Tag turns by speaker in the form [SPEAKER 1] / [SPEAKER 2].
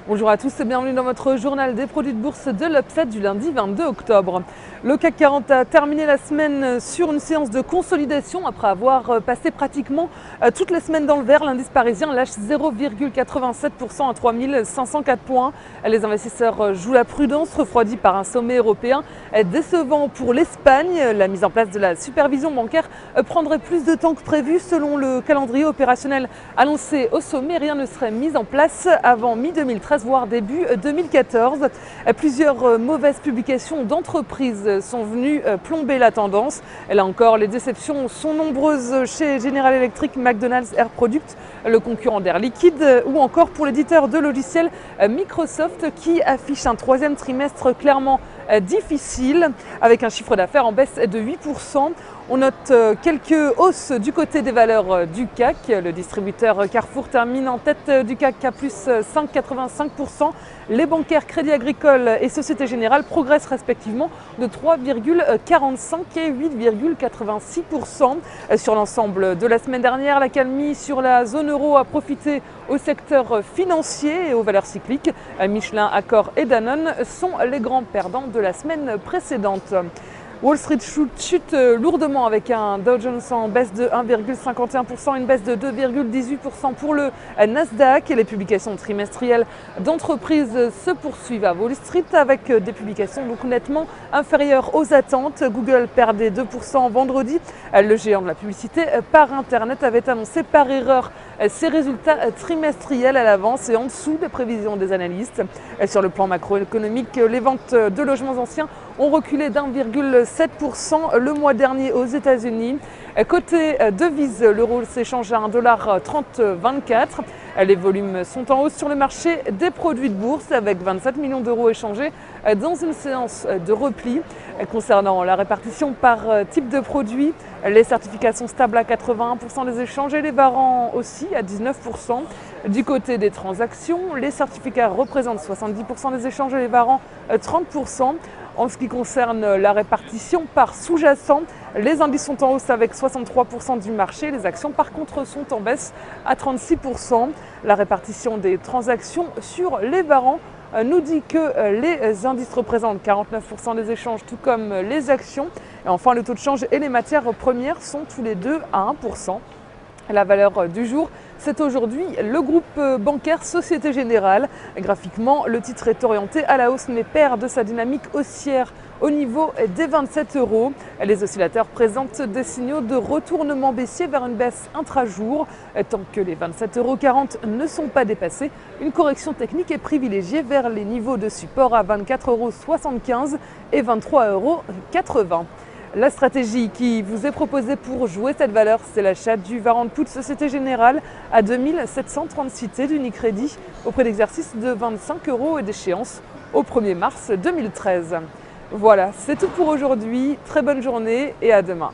[SPEAKER 1] Bonjour à tous et bienvenue dans votre journal des produits de bourse de l'Upset du lundi 22 octobre. Le CAC 40 a terminé la semaine sur une séance de consolidation après avoir passé pratiquement toutes les semaines dans le vert. L'indice parisien lâche 0,87% à 3504 points. Les investisseurs jouent la prudence, refroidis par un sommet européen décevant pour l'Espagne. La mise en place de la supervision bancaire prendrait plus de temps que prévu. Selon le calendrier opérationnel annoncé au sommet, rien ne serait mis en place avant mi-2013, voire début 2014. Plusieurs mauvaises publications d'entreprises sont venues plomber la tendance. Là encore, les déceptions sont nombreuses chez General Electric, McDonald's, Air Products, le concurrent d'Air Liquide, ou encore pour l'éditeur de logiciels Microsoft qui affiche un troisième trimestre clairement difficile avec un chiffre d'affaires en baisse de 8%. On note quelques hausses du côté des valeurs du CAC. Le distributeur Carrefour termine en tête du CAC à plus 5,85%. Les bancaires Crédit Agricole et Société Générale progressent respectivement de 3,45 et 8,86%. Sur l'ensemble de la semaine dernière, l'accalmie sur la zone euro a profité au secteur financier et aux valeurs cycliques. Michelin, Accor et Danone sont les grands perdants de la semaine précédente. Wall Street chute lourdement avec un Dow Jones en baisse de 1,51%, une baisse de 2,18% pour le Nasdaq. Et les publications trimestrielles d'entreprises se poursuivent à Wall Street avec des publications donc nettement inférieures aux attentes. Google perdait 2% vendredi. Le géant de la publicité par Internet avait annoncé par erreur ses résultats trimestriels à l'avance et en dessous des prévisions des analystes. Sur le plan macroéconomique, les ventes de logements anciens ont reculé d'1,7% le mois dernier aux États-Unis. Côté devise, l'euro s'échange à 1,3024 $. Les volumes sont en hausse sur le marché des produits de bourse avec 27 millions d'euros échangés dans une séance de repli. Concernant la répartition par type de produit, les certificats sont stables à 81% des échanges et les varants aussi à 19%. Du côté des transactions, les certificats représentent 70% des échanges et les varants 30%. En ce qui concerne la répartition par sous-jacent, les indices sont en hausse avec 63% du marché. Les actions par contre sont en baisse à 36%. La répartition des transactions sur les varants nous dit que les indices représentent 49% des échanges, tout comme les actions. Et enfin, le taux de change et les matières premières sont tous les deux à 1%. La valeur du jour, c'est aujourd'hui le groupe bancaire Société Générale. Graphiquement, le titre est orienté à la hausse mais perd de sa dynamique haussière au niveau des 27 €. Les oscillateurs présentent des signaux de retournement baissier vers une baisse intra-jour. Tant que les 27,40 € ne sont pas dépassés, une correction technique est privilégiée vers les niveaux de support à 24,75 € et 23,80 €. La stratégie qui vous est proposée pour jouer cette valeur, c'est l'achat du Warrant Put Société Générale à 2736 T d'Unicredit au prix d'exercice de 25 € et d'échéance au 1er mars 2013. Voilà, c'est tout pour aujourd'hui. Très bonne journée et à demain.